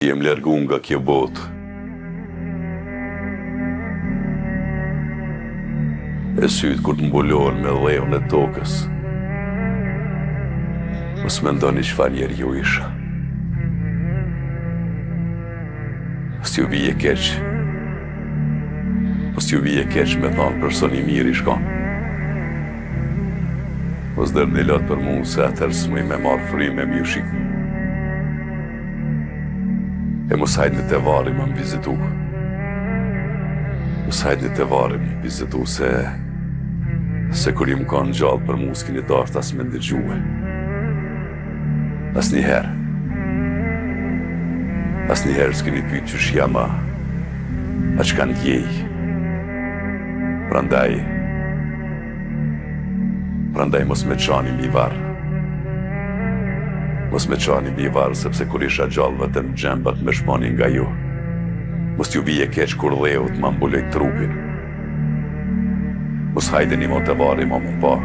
Jem largu nga kjo botë. E sytë kur të mbulohen me dheun e tokës. Mos mendoni çfarë njeriu isha. Mos t'ju vije keq. Mos t'ju vije keq me thonë person i mirë i shkon. Mos dërni lot për mu se atër s'muj me marë fryme mi u shiku. E mos hajtni të varim më vizitu. Mos hajtni të varim më vizitu se kur im kanë gjallë për mu s'kini dasht as me ndërgjue. As njëherë. As njëherë s'kini pyet qysh jam a çka ndjej. Prandaj mos me qani mi varë. Mos me qani mi varë, sepse kur isha gjallë vetëm gjembat me shponi nga ju. Mos t'ju vije keq kur dheut ma mbulej trupin. Mos hajdeni mo të vari ma më pa.